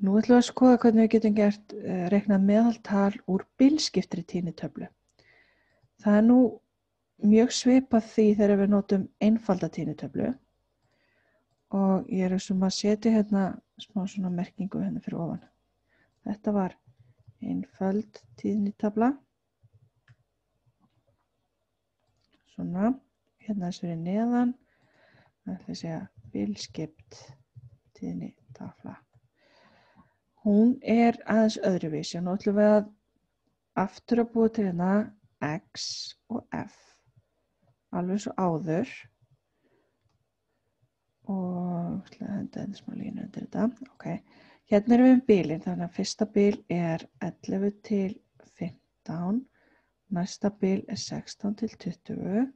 Nú ætlum við að skoða hvernig við getum reiknað meðaltal úr bilskiptri tíðnitöflu. Það er nú mjög svipað því þegar við notum einfalda tíðnitöflu og ég er að setja hérna smá svona merkingu hérna fyrir ofan. Þetta var einföld tíðnitöfla. Svona, hérna þess fyrir neðan. Það ætla að segja bilskipt tíðnitöfla. Hún er aðeins öðruvísi og nú ætlum við að aftur að búa til hérna X og F alveg svo áður og ætla að henda þetta smá línu undir þetta. Okay. Hérna erum við með bilin, þannig að fyrsta bil er 11 til 15, næsta bil er 16 til 20,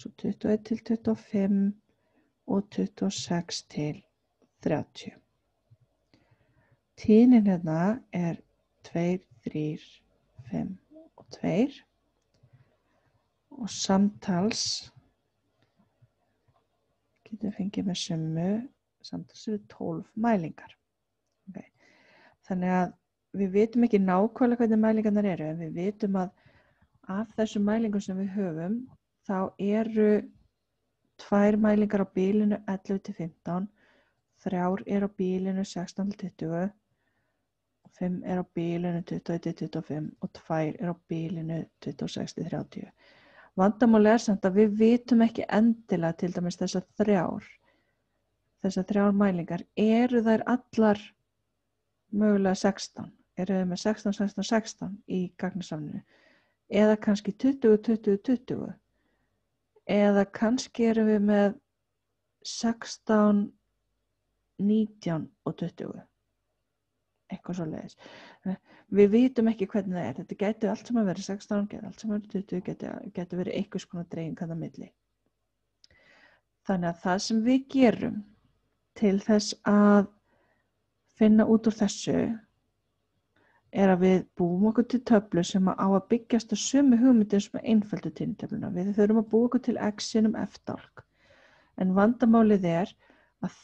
svo 21 til 25 og 26 til 30. Tíðnin hérna er 2, 3, 5 og 2 og samtals getum við fengið með summu samtals við 12 mælingar. Okay. Þannig að við vitum ekki nákvæmlega hvernig mælingarnar eru en við vitum að af þessum mælingum sem við höfum þá eru 2 mælingar á bilinu 11 til 15, 3 er á bilinu 16 til 20, 5 er á bilinu 21 til 25 og 2 er á bilinu 26 til 30. Vandamálið er samt að við vitum ekki endilega til dæmis þessar 3 mælingar. Eru þær allar mögulega 16? Eru þau með 16, 16, 16 í gagnasafninu? Eða kannski 20, 20, 20? Eða kannski erum við með 16, 19 og 20? Eitthvað svoleiðis. Við vitum ekki hvernig það er. Þetta gæti allt saman verið 16, gæti allt saman verið 20, gæti verið einhvers konar dreifing þarna á milli. Þannig að það sem við gerum til þess að finna út úr þessu er að við búum okkur til töflu sem á að byggjast á sömu hugmyndum sem einföldu tíðnitöfluna. Við þurfum að búa okkur til x sinnum f-dálk. En vandamálið er að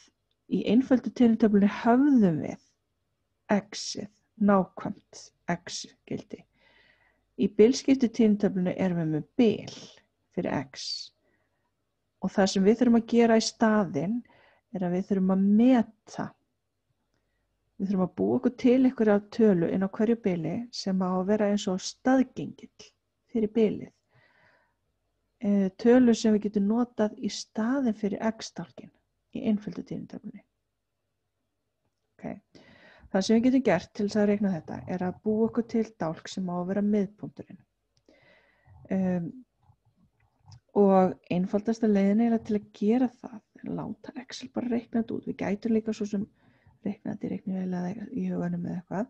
í einföldu tíðnitöflunni höfðum við x-ið, nákvæmt x-gildi. Í bilskiptu tíðnitöflunni erum við með bil fyrir x og það sem við þurfum að gera í staðinn er að við þurfum að meta. Við þurfum að búa okkur til einhverja tölu inn á hverju bili sem á að vera eins og staðgengill fyrir bilið. Tölu sem við getum notað í staðinn fyrir x-dálkinn í einföldu tíðnitöflunni. Okay. Það sem við getum gert til þess að reikna þetta er að búa okkur til dálk sem á að vera miðpunkturinn. Og einfaldasta leiðin er til að gera það er að láta Excel bara reikna þetta út. Við gætum líka svo sem reikna þetta í reiknivél í huganum með eitthvað.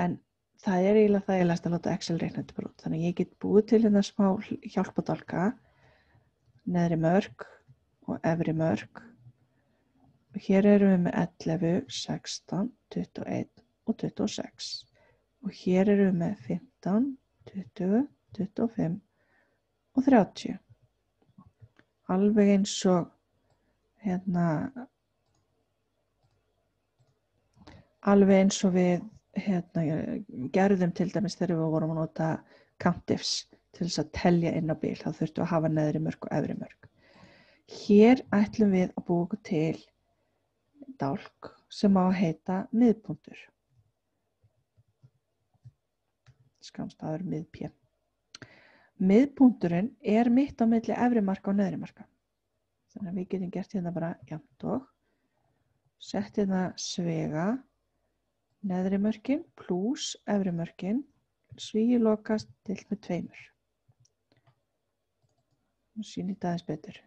En það er eiginlega þægilegast að láta Excel reikna þetta bara út. Þannig að ég get búið til hérna smá hjálpadálka, neðri mörk og efri mörk. Og hér erum við með 11, 16, 21 og 26. Og hér erum við með 15, 20, 25 og 30. Alveg eins og við gerðum til dæmis þegar við vorum að nota countifs til þess að telja inn á bil. Þá þurftum við að hafa neðri mörk og efri mörk. Hér ætlum við að búa okkur til dálk sem á að heita miðpunktur. Skammstafur miðp. Miðpunkturinn er mitt á milli efri marka og neðri marka. Þannig að við getum gert hérna bara jafnt og sett hérna svega, neðri mörkin pluss efri mörkin, svíi lokast deilt með 2. Nú sýnir þetta aðeins betur.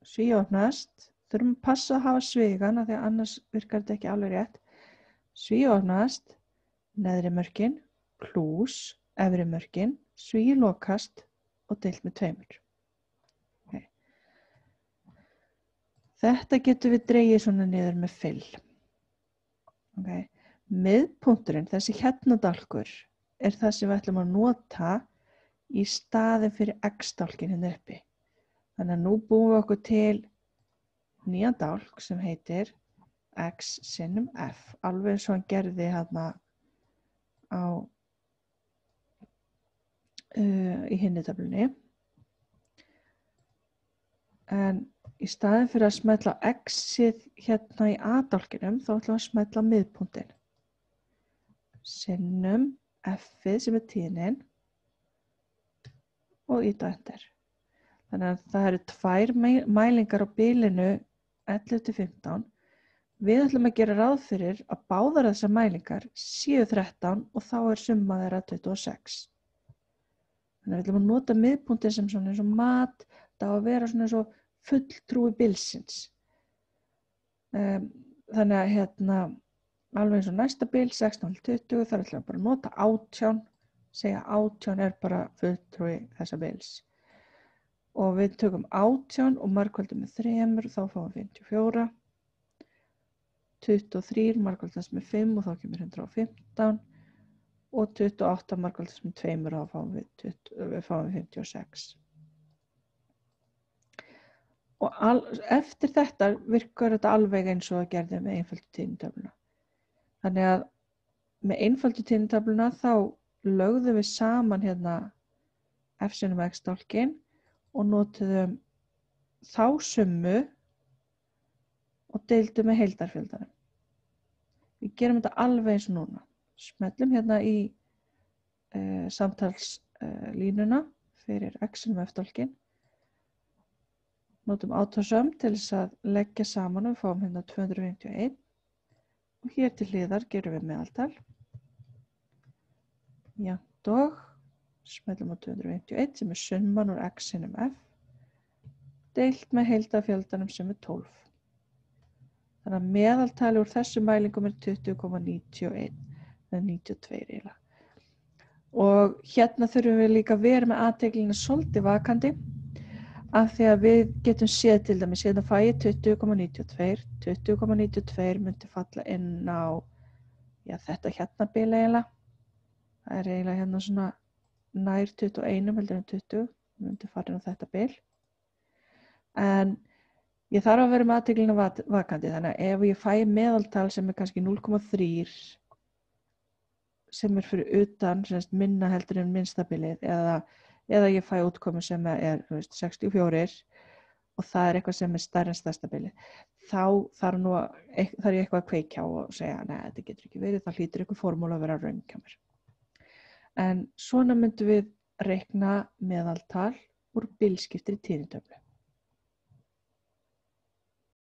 Svíi opnast. Þurfum að passa að hafa svigan af því að annars virkar þetta ekki alveg rétt. Svíi opnast, neðri mörkin, pluss, efri mörkin, svíi lokast og deilt með 2. Okay. Þetta getum við dregið svona niður með fyll. Okay. Miðpunkturinn, þessi hérna dálkur, er það sem við ætlum að nota í staðinn fyrir x-dálkinn hérna uppi. Þannig að nú búum við okkur til nýjan dálk sem heitir x sinnum f, alveg eins og hann gerði hérna í hinni töflunni. En í staðinn fyrir að smella x-ið hérna í A-dálkinum, þá ætlum við að smella miðpunktinn. Sinnum f-ið sem tíðnin og íta enter. Þannig að það eru 2 mælingar á bilinu 11-15. Við ætlum að gera ráð fyrir að báðar þessar mælingar séu 13 og þá summa þeirra 26. Þannig að við ætlum að nota miðpunktinn sem svona eins og mat, það á að vera svona eins og fulltrúi bilsins. Þannig að hérna, alveg eins og næsta bil, 16-20, þar ætlum við bara að nota 18, segja 18 bara fulltrúi þessa bils. Og við tökum 18 og margfaldum með 3, þá fáum við 54. 23 margfaldast með 5 og þá kemur 115. Og 28 margfaldast með 2 og þá fáum við 56. Og eftir þetta virkar þetta alveg eins og það gerði með einföldu tíðnitöfluna. Þannig að með einföldu tíðnitöfluna þá lögðum við saman hérna f sinnum x dálkinn og notuðum þá summu og deildum með heildarfjöldanum. Við gerum þetta alveg eins og núna. Smellum hérna í samtalslínuna fyrir x sinnum f dálkinn. Notum autosum til þess að leggja saman og við fáum hérna 251. Og hér til hliðar gerum við meðaltal. Jafnt og smellum á 251 sem summan úr x sinnum f. Deilt með heildarfjöldanum sem 12. Þannig að meðaltali úr þessu mælingum 20,91. Það 92 eiginlega. Og hérna þurfum við líka að vera með athyglina svolítið vakandi. Af því að við getum séð til dæmis, hérna fæ ég 20,92. 20,92 myndi falla inn á þetta hérna bil eiginlega. Það eiginlega hérna svona nær 21 heldur en 20. Myndi fara inn á þetta bil. En ég þarf að vera með athyglina vakandi, þannig að ef ég fæ meðaltal sem kannski 0,3 sem fyrir utan, semst minna heldur en minnsta bilið, eða ég fæ útkomu sem 64 og það eitthvað sem stærri en stærsta bilið. Þá þarf ég eitthvað að kveikja og segja, nei, þetta getur ekki verið, það hlýtur eitthvað formúla að vera röng hjá mér. En svona myndum við reikna meðaltal úr bilskiptri tíðnitöflu.